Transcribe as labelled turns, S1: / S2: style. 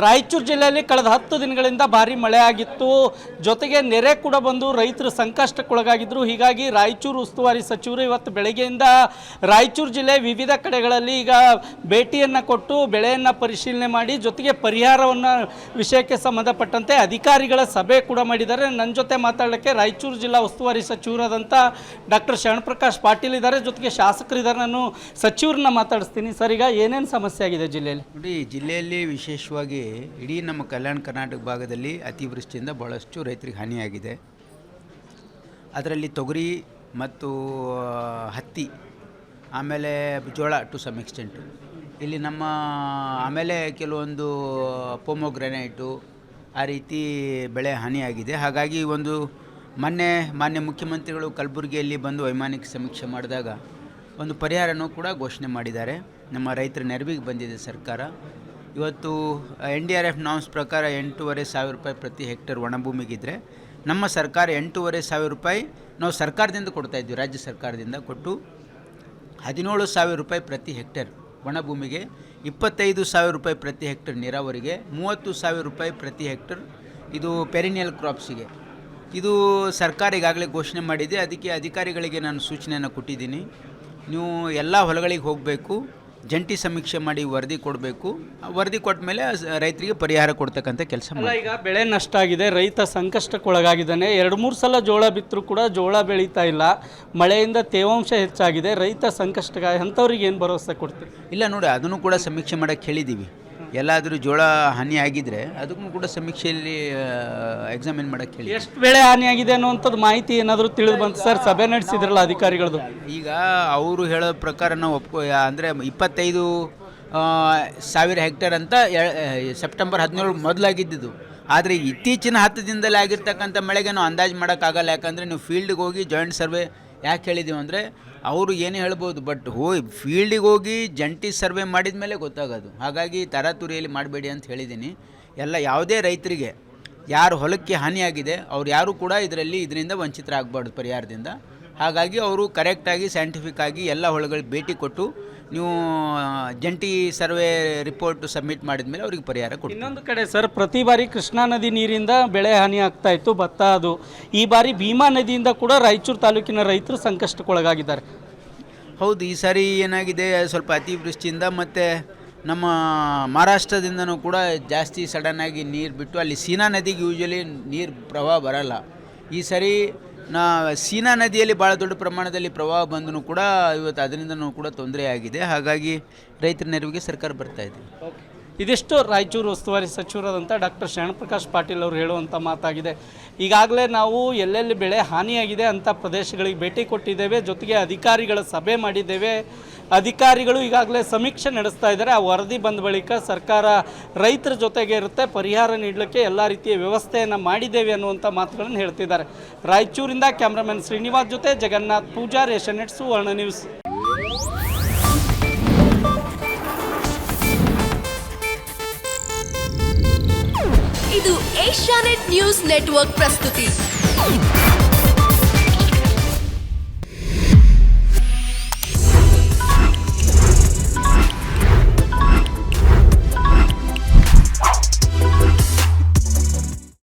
S1: ರಾಯಚೂರು ಜಿಲ್ಲೆಯಲ್ಲಿ ಕಳೆದ 10 ದಿನಗಳಿಂದ ಭಾರಿ ಮಳೆ ಆಗಿತ್ತು. ಜೊತೆಗೆ ನೆರೆ ಕೂಡ ಬಂದು ರೈತರು ಸಂಕಷ್ಟಕ್ಕೊಳಗಾಗಿದ್ದರು. ಹೀಗಾಗಿ ರಾಯಚೂರು ಉಸ್ತುವಾರಿ ಸಚಿವರು ಇವತ್ತು ಬೆಳಗ್ಗೆಯಿಂದ ರಾಯಚೂರು ಜಿಲ್ಲೆ ವಿವಿಧ ಕಡೆಗಳಲ್ಲಿ ಈಗ ಭೇಟಿಯನ್ನು ಕೊಟ್ಟು ಬೆಳೆಯನ್ನು ಪರಿಶೀಲನೆ ಮಾಡಿ ಜೊತೆಗೆ ಪರಿಹಾರವನ್ನು ವಿಷಯಕ್ಕೆ ಸಂಬಂಧಪಟ್ಟಂತೆ ಅಧಿಕಾರಿಗಳ ಸಭೆ ಕೂಡ ಮಾಡಿದ್ದಾರೆ. ನನ್ನ ಜೊತೆ ಮಾತಾಡಲಿಕ್ಕೆ ರಾಯಚೂರು ಜಿಲ್ಲಾ ಉಸ್ತುವಾರಿ ಸಚಿವರಾದಂಥ ಡಾಕ್ಟರ್ ಶರಣಪ್ರಕಾಶ್ ಪಾಟೀಲ್ ಇದ್ದಾರೆ, ಜೊತೆಗೆ ಶಾಸಕರಿದ್ದಾರೆ. ನಾನು ಸಚಿವರನ್ನ ಮಾತಾಡಿಸ್ತೀನಿ. ಸರ್, ಈಗ ಏನೇನು ಸಮಸ್ಯೆ ಆಗಿದೆ ಜಿಲ್ಲೆಯಲ್ಲಿ?
S2: ನೋಡಿ, ಜಿಲ್ಲೆಯಲ್ಲಿ ವಿಶೇಷವಾಗಿ ಇಡೀ ನಮ್ಮ ಕಲ್ಯಾಣ ಕರ್ನಾಟಕ ಭಾಗದಲ್ಲಿ ಅತಿವೃಷ್ಟಿಯಿಂದ ಭಾಳಷ್ಟು ರೈತರಿಗೆ ಹಾನಿಯಾಗಿದೆ. ಅದರಲ್ಲಿ ತೊಗರಿ ಮತ್ತು ಹತ್ತಿ, ಆಮೇಲೆ ಜೋಳ ಟು ಸಮ್ ಎಕ್ಸ್ಟೆಂಟು ಇಲ್ಲಿ ನಮ್ಮ, ಆಮೇಲೆ ಕೆಲವೊಂದು ಪೊಮೊಗ್ರೆನೇಟು ಆ ರೀತಿ ಬೆಳೆ ಹಾನಿಯಾಗಿದೆ. ಹಾಗಾಗಿ ಮಾನ್ಯ ಮುಖ್ಯಮಂತ್ರಿಗಳು ಕಲಬುರಗಿಯಲ್ಲಿ ಬಂದು ವೈಮಾನಿಕ ಸಮೀಕ್ಷೆ ಮಾಡಿದಾಗ ಒಂದು ಪರಿಹಾರನೂ ಕೂಡ ಘೋಷಣೆ ಮಾಡಿದ್ದಾರೆ. ನಮ್ಮ ರೈತರ ನೆರವಿಗೆ ಬಂದಿದೆ ಸರ್ಕಾರ. ಇವತ್ತು NDRF ನಾಮ್ಸ್ ಪ್ರಕಾರ 8,500 ರೂಪಾಯಿ ಪ್ರತಿ ಹೆಕ್ಟೇರ್ ಒಣಭೂಮಿಗಿದ್ದರೆ ನಮ್ಮ ಸರ್ಕಾರ 8,500 ರೂಪಾಯಿ ನಾವು ಸರ್ಕಾರದಿಂದ ಕೊಡ್ತಾಯಿದ್ವಿ, ರಾಜ್ಯ ಸರ್ಕಾರದಿಂದ ಕೊಟ್ಟು 17,000 ರೂಪಾಯಿ ಪ್ರತಿ ಹೆಕ್ಟೇರ್ ಒಣಭೂಮಿಗೆ, 25,000 ರೂಪಾಯಿ ಪ್ರತಿ ಹೆಕ್ಟೇರ್ ನೀರಾವರಿಗೆ, 30,000 ರೂಪಾಯಿ ಪ್ರತಿ ಹೆಕ್ಟೇರ್ ಇದು ಪೆರಿನಿಯಲ್ ಕ್ರಾಪ್ಸಿಗೆ. ಇದು ಸರ್ಕಾರ ಈಗಾಗಲೇ ಘೋಷಣೆ ಮಾಡಿದೆ. ಅದಕ್ಕೆ ಅಧಿಕಾರಿಗಳಿಗೆ ನಾನು ಸೂಚನೆಯನ್ನು ಕೊಟ್ಟಿದ್ದೀನಿ. ನೀವು ಎಲ್ಲ ಹೊಲಗಳಿಗೆ ಹೋಗಬೇಕು, ಜಂಟಿ ಸಮೀಕ್ಷೆ ಮಾಡಿ ವರದಿ ಕೊಡಬೇಕು. ವರದಿ ಕೊಟ್ಟ ಮೇಲೆ ರೈತರಿಗೆ ಪರಿಹಾರ ಕೊಡ್ತಕ್ಕಂಥ ಕೆಲಸ ಮಾಡಿ.
S1: ಈಗ ಬೆಳೆ ನಷ್ಟ ಆಗಿದೆ, ರೈತ ಸಂಕಷ್ಟಕ್ಕೊಳಗಾಗಿದ್ದಾನೆ. 2-3 ಸಲ ಜೋಳ ಬಿತ್ತರೂ ಕೂಡ ಜೋಳ ಬೆಳೀತಾ ಇಲ್ಲ, ಮಳೆಯಿಂದ ತೇವಾಂಶ ಹೆಚ್ಚಾಗಿದೆ, ರೈತ ಸಂಕಷ್ಟಕ್ಕೆ ಅಂಥವ್ರಿಗೆ ಏನು ಭರವಸೆ ಕೊಡ್ತೀರಿ?
S2: ಇಲ್ಲ ನೋಡಿ, ಅದನ್ನು ಕೂಡ ಸಮೀಕ್ಷೆ ಮಾಡೋಕ್ಕೆ ಹೇಳಿದ್ದೀವಿ. ಎಲ್ಲಾದರೂ ಜೋಳ ಹಾನಿ ಆಗಿದ್ದರೆ ಅದಕ್ಕೂ ಕೂಡ ಸಮೀಕ್ಷೆಯಲ್ಲಿ ಎಕ್ಸಾಮಿನ್ ಮಾಡೋಕ್ಕೆ ಹೇಳಿ.
S1: ಎಷ್ಟು ಬೆಳೆ ಹಾನಿಯಾಗಿದೆ ಅನ್ನುವಂಥದ್ದು ಮಾಹಿತಿ ಏನಾದರೂ ತಿಳಿದು ಬಂತು ಸರ್? ಸಭೆ ನಡೆಸಿದ್ರಲ್ಲ ಅಧಿಕಾರಿಗಳದ್ದು.
S2: ಈಗ ಅವರು ಹೇಳೋ ಪ್ರಕಾರ ನಾವು ಅಂದರೆ 25,000 ಹೆಕ್ಟೇರ್ ಅಂತ ಸೆಪ್ಟೆಂಬರ್ 17 ಮೊದಲಾಗಿದ್ದು. ಆದರೆ ಇತ್ತೀಚಿನ 10 ದಿನದಲ್ಲಿ ಆಗಿರ್ತಕ್ಕಂಥ ಮಳೆಗೆ ನಾವು ಅಂದಾಜು ಮಾಡೋಕ್ಕಾಗಲ್ಲ. ಯಾಕಂದರೆ ನೀವು ಫೀಲ್ಡಿಗೆ ಹೋಗಿ ಜಾಯಿಂಟ್ ಸರ್ವೆ ಯಾಕೆ ಹೇಳಿದ್ದೀವಿ ಅಂದರೆ ಅವರು ಏನು ಹೇಳ್ಬೋದು, ಬಟ್ ಫೀಲ್ಡಿಗೆ ಹೋಗಿ ಜಂಟಿ ಸರ್ವೆ ಮಾಡಿದ ಮೇಲೆ ಗೊತ್ತಾಗೋದು. ಹಾಗಾಗಿ ತರಾತುರಿಯಲ್ಲಿ ಮಾಡಬೇಡಿ ಅಂತ ಹೇಳಿದ್ದೀನಿ. ಯಾವುದೇ ರೈತರಿಗೆ ಯಾರು ಹೊಲಕ್ಕೆ ಹಾನಿಯಾಗಿದೆ ಅವ್ರು ಯಾರೂ ಕೂಡ ಇದರಿಂದ ವಂಚಿತರಾಗಬಾರ್ದು ಪರಿಹಾರದಿಂದ. ಹಾಗಾಗಿ ಅವರು ಕರೆಕ್ಟಾಗಿ ಸೈಂಟಿಫಿಕ್ ಆಗಿ ಎಲ್ಲ ಹೊಲಗಳಿಗೆ ಭೇಟಿ ಕೊಟ್ಟು ನೀವು ಜಂಟಿ ಸರ್ವೆ ರಿಪೋರ್ಟ್ ಸಬ್ಮಿಟ್ ಮಾಡಿದ ಮೇಲೆ ಅವ್ರಿಗೆ ಪರಿಹಾರ ಕೊಡ್ತೀವಿ.
S1: ಇನ್ನೊಂದು ಕಡೆ ಸರ್, ಪ್ರತಿ ಬಾರಿ ಕೃಷ್ಣಾ ನದಿ ನೀರಿಂದ ಬೆಳೆ ಹಾನಿ ಆಗ್ತಾ ಇತ್ತು, ಭತ್ತ ಅದು. ಈ ಬಾರಿ ಭೀಮಾ ನದಿಯಿಂದ ಕೂಡ ರಾಯಚೂರು ತಾಲೂಕಿನ ರೈತರು ಸಂಕಷ್ಟಕ್ಕೊಳಗಾಗಿದ್ದಾರೆ.
S2: ಹೌದು, ಈ ಸಾರಿ ಏನಾಗಿದೆ, ಸ್ವಲ್ಪ ಅತಿವೃಷ್ಟಿಯಿಂದ ಮತ್ತು ನಮ್ಮ ಮಹಾರಾಷ್ಟ್ರದಿಂದನೂ ಕೂಡ ಜಾಸ್ತಿ ಸಡನ್ನಾಗಿ ನೀರು ಬಿಟ್ಟು, ಅಲ್ಲಿ ಸೀನಾ ನದಿಗೆ ಯೂಶ್ವಲಿ ನೀರು ಪ್ರವಾಹ ಬರಲ್ಲ. ಈ ಸಾರಿ ಸೀನಾ ನದಿಯಲ್ಲಿ ಭಾಳ ದೊಡ್ಡ ಪ್ರಮಾಣದಲ್ಲಿ ಪ್ರವಾಹ ಬಂದರೂ ಕೂಡ ಇವತ್ತು ಅದರಿಂದನೂ ಕೂಡ ತೊಂದರೆ ಆಗಿದೆ. ಹಾಗಾಗಿ ರೈತರ ನೆರವಿಗೆ ಸರ್ಕಾರ ಬರ್ತಾಯಿದೆ.
S1: ಇದಿಷ್ಟು ರಾಯಚೂರು ಉಸ್ತುವಾರಿ ಸಚಿವರಾದಂಥ ಡಾಕ್ಟರ್ ಶರಣಪ್ರಕಾಶ್ ಪಾಟೀಲ್ ಅವರು ಹೇಳುವಂಥ ಮಾತಾಗಿದೆ. ಈಗಾಗಲೇ ನಾವು ಎಲ್ಲೆಲ್ಲಿ ಬೆಳೆ ಹಾನಿಯಾಗಿದೆ ಅಂಥ ಪ್ರದೇಶಗಳಿಗೆ ಭೇಟಿ ಕೊಟ್ಟಿದ್ದೇವೆ, ಜೊತೆಗೆ ಅಧಿಕಾರಿಗಳ ಸಭೆ ಮಾಡಿದ್ದೇವೆ. ಅಧಿಕಾರಿಗಳು ಈಗಾಗಲೇ ಸಮೀಕ್ಷೆ ನಡೆಸ್ತಾ ಇದ್ದಾರೆ. ಆ ವರದಿ ಬಂದ ಬಳಿಕ ಸರ್ಕಾರ ರೈತರ ಜೊತೆಗೆ ಇರುತ್ತೆ, ಪರಿಹಾರ ನೀಡಲಿಕ್ಕೆ ಎಲ್ಲ ರೀತಿಯ ವ್ಯವಸ್ಥೆಯನ್ನು ಮಾಡಿದ್ದೇವೆ ಅನ್ನುವಂಥ ಮಾತುಗಳನ್ನು ಹೇಳ್ತಿದ್ದಾರೆ. ರಾಯಚೂರಿಂದ ಕ್ಯಾಮ್ರಾಮನ್ ಶ್ರೀನಿವಾಸ್ ಜೊತೆ ಜಗನ್ನಾಥ್ ಪೂಜಾರ್, ಏಷ್ಯಾನೆಟ್ ಸುವರ್ಣ ನ್ಯೂಸ್.
S3: ಇದು ಏಷ್ಯಾನೆಟ್ ನ್ಯೂಸ್ ನೆಟ್ವರ್ಕ್ ಪ್ರಸ್ತುತಿ.